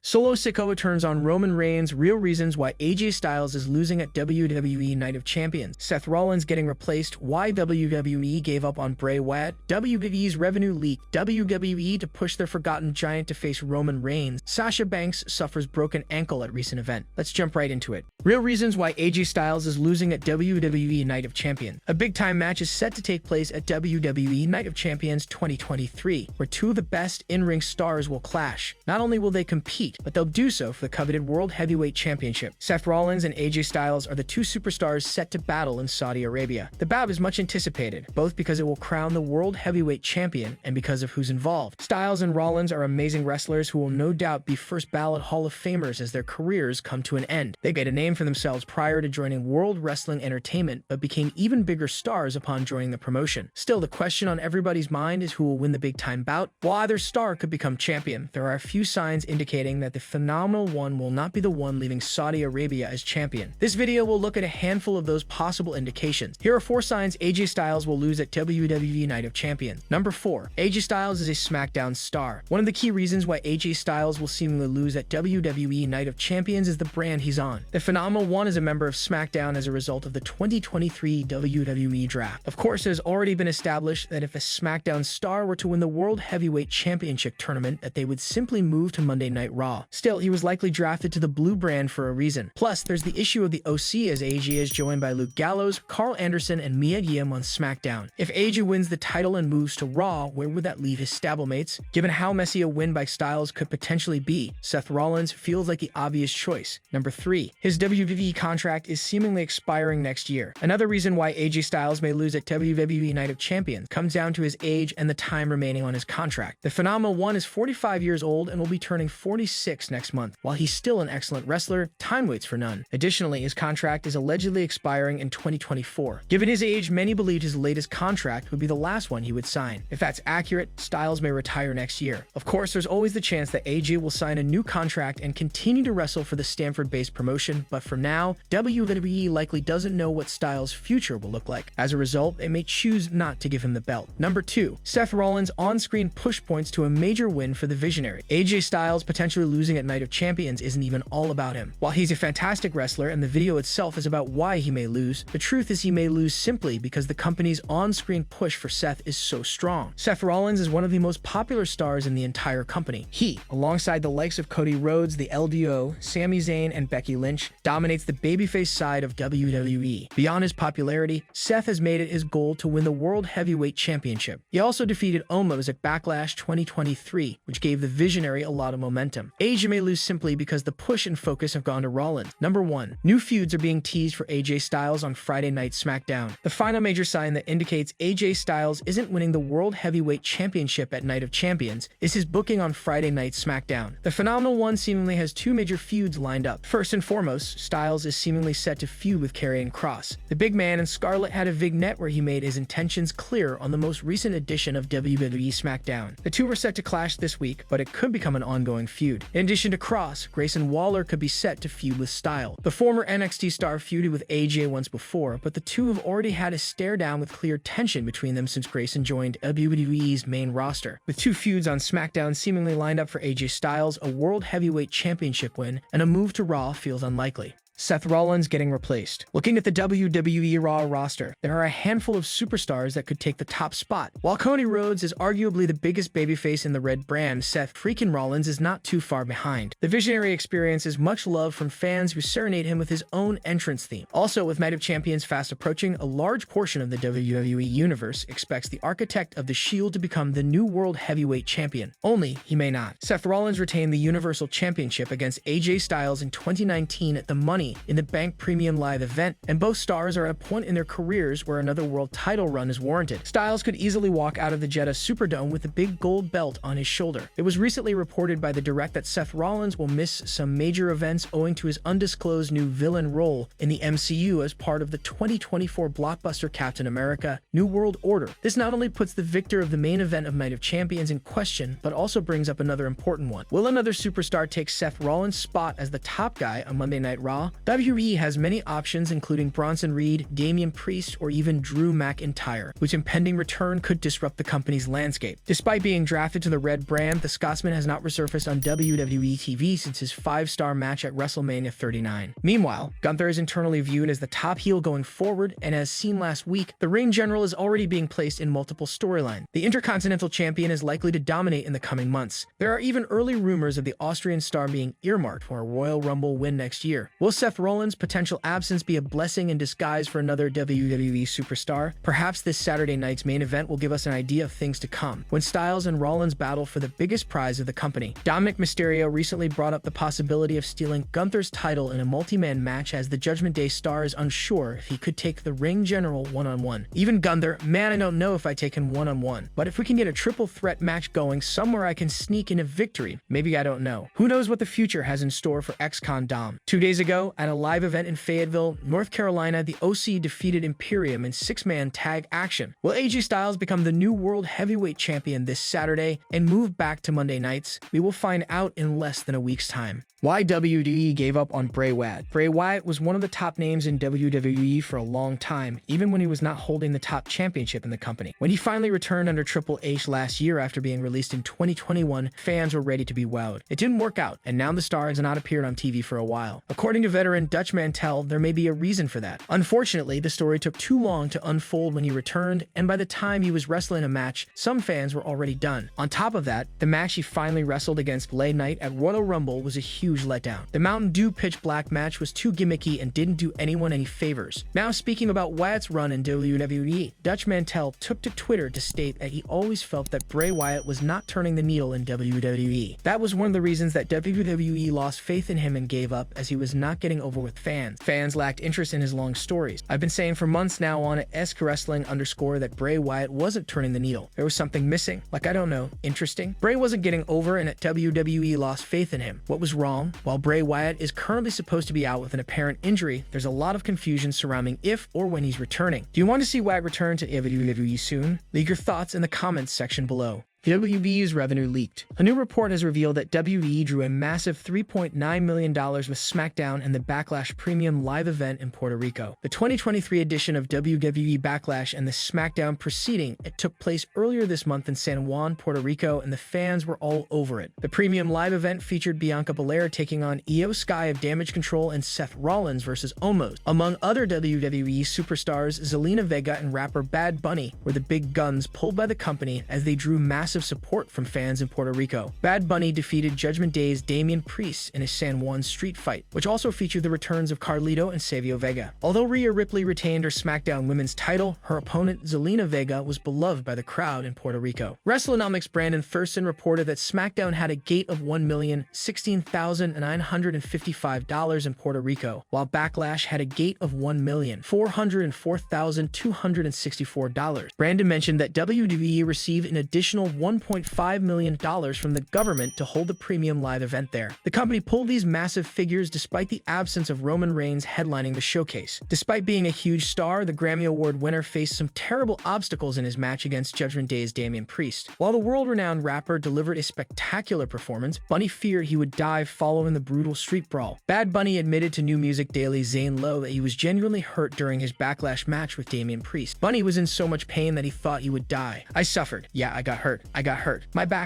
Solo Sikoa turns on Roman Reigns, real reasons why AJ Styles is losing at WWE Night of Champions, Seth Rollins getting replaced, why WWE gave up on Bray Wyatt, WWE's revenue leak, WWE to push their forgotten giant to face Roman Reigns, Sasha Banks suffers broken ankle at recent event. Let's jump right into it. Real reasons why AJ Styles is losing at WWE Night of Champions. A big-time match is set to take place at WWE Night of Champions 2023, where two of the best in-ring stars will clash. Not only will they compete, but they'll do so for the coveted World Heavyweight Championship. Seth Rollins and AJ Styles are the two superstars set to battle in Saudi Arabia. The bout is much anticipated, both because it will crown the World Heavyweight Champion and because of who's involved. Styles and Rollins are amazing wrestlers who will no doubt be first ballot Hall of Famers as their careers come to an end. They made a name for themselves prior to joining World Wrestling Entertainment, but became even bigger stars upon joining the promotion. Still, the question on everybody's mind is who will win the big-time bout. While either star could become champion, there are a few signs indicating that the phenomenal one will not be the one leaving Saudi Arabia as champion. This video will look at a handful of those possible indications. Here are 4 signs AJ Styles will lose at WWE Night of Champions. Number 4. AJ Styles is a SmackDown star. One of the key reasons why AJ Styles will seemingly lose at WWE Night of Champions is the brand he's on. The phenomenal one is a member of SmackDown as a result of the 2023 WWE Draft. Of course, it has already been established that if a SmackDown star were to win the World Heavyweight Championship tournament, that they would simply move to Monday Night Raw. Still, he was likely drafted to the blue brand for a reason. Plus, there's the issue of the OC, as AJ is joined by Luke Gallows, Carl Anderson, and Mia Yim on SmackDown. If AJ wins the title and moves to Raw, where would that leave his stablemates? Given how messy a win by Styles could potentially be, Seth Rollins feels like the obvious choice. Number 3. His WWE contract is seemingly expiring next year. Another reason why AJ Styles may lose at WWE Night of Champions comes down to his age and the time remaining on his contract. The phenomenal one is 45 years old and will be turning 46 next month. While he's still an excellent wrestler, time waits for none. Additionally, his contract is allegedly expiring in 2024. Given his age, many believed his latest contract would be the last one he would sign. If that's accurate, Styles may retire next year. Of course, there's always the chance that AJ will sign a new contract and continue to wrestle for the Stanford-based promotion, but for now, WWE likely doesn't know what Styles' future will look like. As a result, they may choose not to give him the belt. Number 2. Seth Rollins' on-screen push points to a major win for the Visionary. AJ Styles potentially losing at Night of Champions isn't even all about him. While he's a fantastic wrestler and the video itself is about why he may lose, the truth is he may lose simply because the company's on-screen push for Seth is so strong. Seth Rollins is one of the most popular stars in the entire company. He, alongside the likes of Cody Rhodes, the LDO, Sami Zayn, and Becky Lynch, dominates the babyface side of WWE. Beyond his popularity, Seth has made it his goal to win the World Heavyweight Championship. He also defeated Omos at Backlash 2023, which gave the Visionary a lot of momentum. AJ may lose simply because the push and focus have gone to Rollins. Number 1. New feuds are being teased for AJ Styles on Friday Night SmackDown. The final major sign that indicates AJ Styles isn't winning the World Heavyweight Championship at Night of Champions is his booking on Friday Night SmackDown. The phenomenal one seemingly has 2 major feuds lined up. First and foremost, Styles is seemingly set to feud with Karrion Kross. The big man in Scarlet had a vignette where he made his intentions clear on the most recent edition of WWE SmackDown. The two were set to clash this week, but it could become an ongoing feud. In addition to Kross, Grayson Waller could be set to feud with Styles. The former NXT star feuded with AJ once before, but the two have already had a stare down with clear tension between them since Grayson joined WWE's main roster. With 2 feuds on SmackDown seemingly lined up for AJ Styles, a World Heavyweight Championship win, and a move to Raw feels unlikely. Seth Rollins getting replaced. Looking at the WWE Raw roster, there are a handful of superstars that could take the top spot. While Cody Rhodes is arguably the biggest babyface in the Red brand, Seth freaking Rollins is not too far behind. The Visionary experiences much love from fans who serenade him with his own entrance theme. Also, with Night of Champions fast approaching, a large portion of the WWE universe expects the Architect of the Shield to become the new World Heavyweight Champion. Only he may not. Seth Rollins retained the Universal Championship against AJ Styles in 2019 at the Money in the Bank Premium Live event, and both stars are at a point in their careers where another world title run is warranted. Styles could easily walk out of the Jeddah Superdome with the big gold belt on his shoulder. It was recently reported by The Direct that Seth Rollins will miss some major events owing to his undisclosed new villain role in the MCU as part of the 2024 blockbuster Captain America: New World Order. This not only puts the victor of the main event of Night of Champions in question, but also brings up another important one. Will another superstar take Seth Rollins' spot as the top guy on Monday Night Raw? WWE has many options including Bronson Reed, Damian Priest, or even Drew McIntyre, whose impending return could disrupt the company's landscape. Despite being drafted to the Red brand, the Scotsman has not resurfaced on WWE TV since his 5-star match at WrestleMania 39. Meanwhile, Gunther is internally viewed as the top heel going forward, and as seen last week, the ring general is already being placed in multiple storylines. The Intercontinental Champion is likely to dominate in the coming months. There are even early rumors of the Austrian star being earmarked for a Royal Rumble win next year. Will Seth Rollins' potential absence be a blessing in disguise for another WWE superstar? Perhaps this Saturday night's main event will give us an idea of things to come, when Styles and Rollins battle for the biggest prize of the company. Dominic Mysterio recently brought up the possibility of stealing Gunther's title in a multi-man match, as the Judgment Day star is unsure if he could take the ring general one-on-one. Even Gunther, man, I don't know if I take him one-on-one, but if we can get a triple threat match going somewhere I can sneak in a victory, maybe, I don't know. Who knows what the future has in store for ex-con Dom. 2 days ago, at a live event in Fayetteville, North Carolina, the OC defeated Imperium in 6-man tag action. Will AJ Styles become the new World Heavyweight Champion this Saturday and move back to Monday nights? We will find out in less than a week's time. Why WWE gave up on Bray Wyatt. Bray Wyatt was one of the top names in WWE for a long time, even when he was not holding the top championship in the company. When he finally returned under Triple H last year after being released in 2021, fans were ready to be wowed. It didn't work out, and now the star has not appeared on TV for a while. According to veteran Dutch Mantel, there may be a reason for that. Unfortunately, the story took too long to unfold when he returned, and by the time he was wrestling a match, some fans were already done. On top of that, the match he finally wrestled against LA Knight at Royal Rumble was a huge letdown. The Mountain Dew Pitch Black match was too gimmicky and didn't do anyone any favors. Now, speaking about Wyatt's run in WWE, Dutch Mantel took to Twitter to state that he always felt that Bray Wyatt was not turning the needle in WWE. That was one of the reasons that WWE lost faith in him and gave up, as he was not getting over with fans. Fans lacked interest in his long stories. I've been saying for months now on @EskWrestling_ that Bray Wyatt wasn't turning the needle. There was something missing. Like, I don't know, interesting? Bray wasn't getting over, and WWE lost faith in him. What was wrong? While Bray Wyatt is currently supposed to be out with an apparent injury, there's a lot of confusion surrounding if or when he's returning. Do you want to see Wyatt return to WWE soon? Leave your thoughts in the comments section below. WWE's revenue leaked. A new report has revealed that WWE drew a massive $3.9 million with SmackDown and the Backlash Premium live event in Puerto Rico. The 2023 edition of WWE Backlash and the SmackDown preceding it took place earlier this month in San Juan, Puerto Rico, and the fans were all over it. The Premium live event featured Bianca Belair taking on Io Sky of Damage Control and Seth Rollins versus Omos. Among other WWE superstars, Zelina Vega and rapper Bad Bunny were the big guns pulled by the company as they drew massive support from fans in Puerto Rico. Bad Bunny defeated Judgment Day's Damian Priest in a San Juan street fight, which also featured the returns of Carlito and Savio Vega. Although Rhea Ripley retained her SmackDown Women's title, her opponent Zelina Vega was beloved by the crowd in Puerto Rico. WrestleNomics' Brandon Thurston reported that SmackDown had a gate of $1,016,955 in Puerto Rico, while Backlash had a gate of $1,404,264. Brandon mentioned that WWE received an additional $1.5 million from the government to hold the Premium live event there. The company pulled these massive figures despite the absence of Roman Reigns headlining the showcase. Despite being a huge star, the Grammy Award winner faced some terrible obstacles in his match against Judgment Day's Damian Priest. While the world-renowned rapper delivered a spectacular performance, Bunny feared he would die following the brutal street brawl. Bad Bunny admitted to New Music Daily's Zane Lowe that he was genuinely hurt during his Backlash match with Damian Priest. Bunny was in so much pain that he thought he would die. I suffered. Yeah, I got hurt. I got hurt. My back.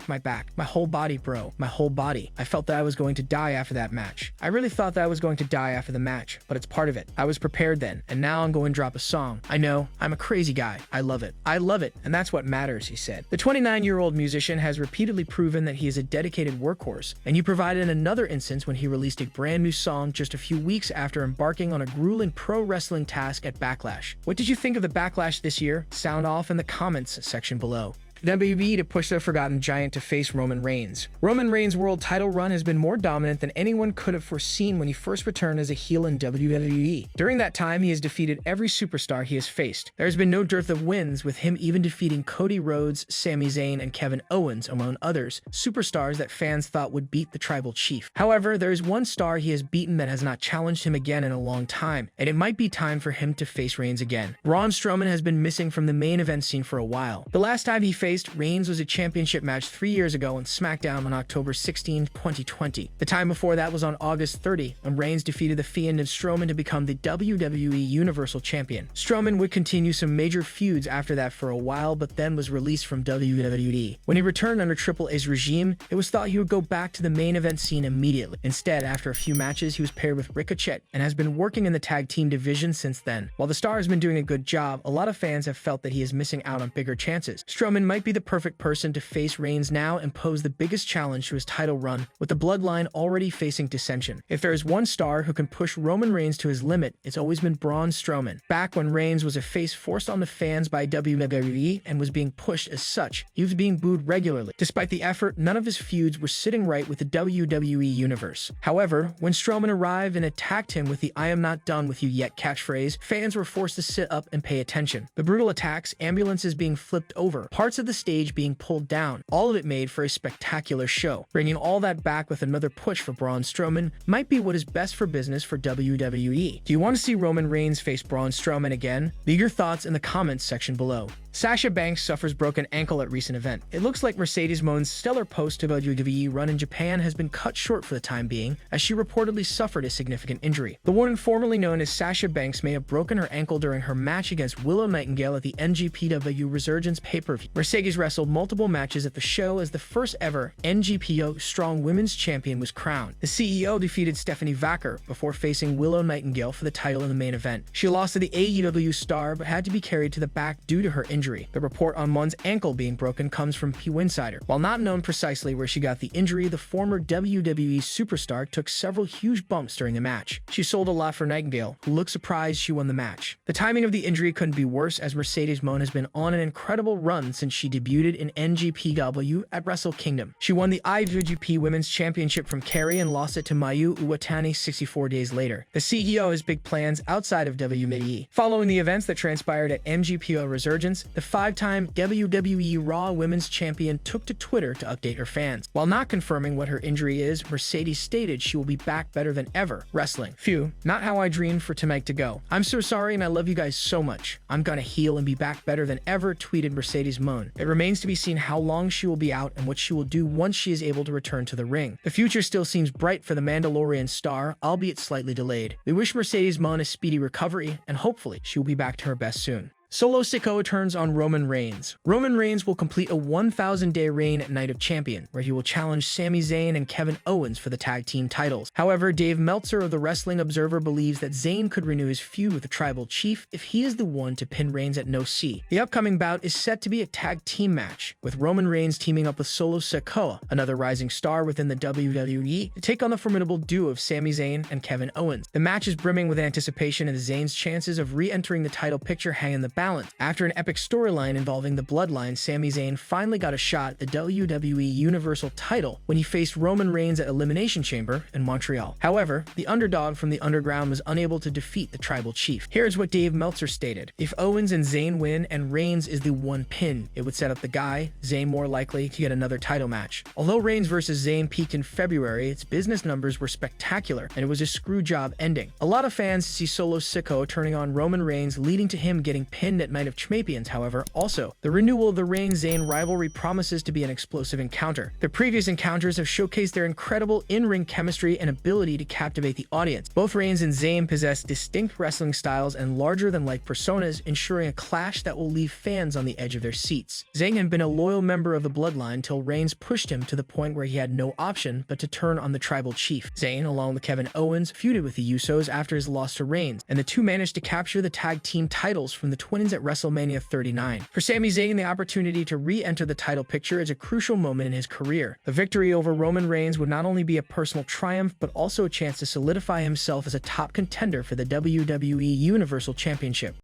My whole body, bro. My whole body. I felt that I was going to die after that match. I really thought that I was going to die after the match, but it's part of it. I was prepared then, and now I'm going to drop a song. I know, I'm a crazy guy. I love it. I love it, and that's what matters, he said. The 29-year-old musician has repeatedly proven that he is a dedicated workhorse, and he provided another instance when he released a brand new song just a few weeks after embarking on a grueling pro wrestling task at Backlash. What did you think of the Backlash this year? Sound off in the comments section below. WWE to push the Forgotten Giant to face Roman Reigns. Roman Reigns' world title run has been more dominant than anyone could have foreseen when he first returned as a heel in WWE. During that time, he has defeated every superstar he has faced. There has been no dearth of wins, with him even defeating Cody Rhodes, Sami Zayn, and Kevin Owens, among others, superstars that fans thought would beat the Tribal Chief. However, there is one star he has beaten that has not challenged him again in a long time, and it might be time for him to face Reigns again. Braun Strowman has been missing from the main event scene for a while. The last time he faced faced Reigns was a championship match 3 years ago on SmackDown on October 16, 2020. The time before that was on August 30, when Reigns defeated the Fiend and Strowman to become the WWE Universal Champion. Strowman would continue some major feuds after that for a while, but then was released from WWE. When he returned under Triple A's regime, it was thought he would go back to the main event scene immediately. Instead, after a few matches, he was paired with Ricochet and has been working in the tag team division since then. While the star has been doing a good job, a lot of fans have felt that he is missing out on bigger chances. Strowman might be the perfect person to face Reigns now and pose the biggest challenge to his title run, with the Bloodline already facing dissension. If there is one star who can push Roman Reigns to his limit, it's always been Braun Strowman. Back when Reigns was a face forced on the fans by WWE and was being pushed as such, he was being booed regularly. Despite the effort, none of his feuds were sitting right with the WWE Universe. However, when Strowman arrived and attacked him with the "I am not done with you yet" catchphrase, fans were forced to sit up and pay attention. The brutal attacks, ambulances being flipped over, parts of the stage being pulled down, all of it made for a spectacular show. Bringing all that back with another push for Braun Strowman might be what is best for business for WWE. Do you want to see Roman Reigns face Braun Strowman again? Leave your thoughts in the comments section below. Sasha Banks suffers broken ankle at recent event. It looks like Mercedes Mone's stellar post-WWE run in Japan has been cut short for the time being, as she reportedly suffered a significant injury. The woman formerly known as Sasha Banks may have broken her ankle during her match against Willow Nightingale at the NGPW Resurgence pay-per-view. Mercedes wrestled multiple matches at the show as the first ever NGPO Strong Women's Champion was crowned. The CEO defeated Stephanie Vacker before facing Willow Nightingale for the title in the main event. She lost to the AEW star but had to be carried to the back due to her injury. The report on Mon's ankle being broken comes from PW Insider. While not known precisely where she got the injury, the former WWE superstar took several huge bumps during the match. She sold a lot for Nightingale, who looked surprised she won the match. The timing of the injury couldn't be worse, as Mercedes Moné has been on an incredible run since she debuted in NGPW at Wrestle Kingdom. She won the IWGP Women's Championship from Kerry and lost it to Mayu Iwatani 64 days later. The CEO has big plans outside of WWE. Following the events that transpired at NGPO Resurgence, the five-time WWE Raw Women's Champion took to Twitter to update her fans. While not confirming what her injury is, Mercedes stated she will be back better than ever wrestling. Phew, not how I dreamed for tonight to go. I'm so sorry and I love you guys so much. I'm gonna heal and be back better than ever, tweeted Mercedes Moné. It remains to be seen how long she will be out and what she will do once she is able to return to the ring. The future still seems bright for the Mandalorian star, albeit slightly delayed. We wish Mercedes Moné a speedy recovery, and hopefully she will be back to her best soon. Solo Sikoa turns on Roman Reigns. Roman Reigns will complete a 1,000-day reign at Night of Champion, where he will challenge Sami Zayn and Kevin Owens for the tag team titles. However, Dave Meltzer of the Wrestling Observer believes that Zayn could renew his feud with the Tribal Chief if he is the one to pin Reigns at No C. The upcoming bout is set to be a tag team match, with Roman Reigns teaming up with Solo Sikoa, another rising star within the WWE, to take on the formidable duo of Sami Zayn and Kevin Owens. The match is brimming with anticipation, and Zayn's chances of re-entering the title picture hang in the balance. After an epic storyline involving the Bloodline, Sami Zayn finally got a shot at the WWE Universal title when he faced Roman Reigns at Elimination Chamber in Montreal. However, the underdog from the underground was unable to defeat the Tribal Chief. Here's what Dave Meltzer stated: if Owens and Zayn win and Reigns is the one pin, it would set up the guy, Zayn, more likely to get another title match. Although Reigns vs. Zayn peaked in February, its business numbers were spectacular, and it was a screw job ending. A lot of fans see Solo Sikoa turning on Roman Reigns, leading to him getting pinned at Night of Champions. However, also, the renewal of the Reigns-Zayn rivalry promises to be an explosive encounter. The previous encounters have showcased their incredible in-ring chemistry and ability to captivate the audience. Both Reigns and Zayn possess distinct wrestling styles and larger-than-life personas, ensuring a clash that will leave fans on the edge of their seats. Zayn had been a loyal member of the Bloodline till Reigns pushed him to the point where he had no option but to turn on the Tribal Chief. Zayn, along with Kevin Owens, feuded with the Usos after his loss to Reigns, and the two managed to capture the tag team titles from the twins at WrestleMania 39. For Sami Zayn, the opportunity to re-enter the title picture is a crucial moment in his career. The victory over Roman Reigns would not only be a personal triumph, but also a chance to solidify himself as a top contender for the WWE Universal Championship.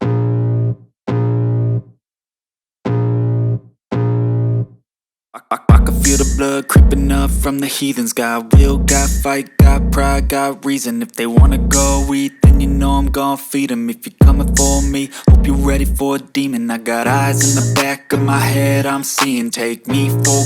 I can feel the blood creeping up from the heathens. Got will, got fight, got pride, got reason. If they wanna go eat, then you know I'm gon' feed them. If you're coming for me, hope you're ready for a demon. I got eyes in the back of my head, I'm seeing. Take me for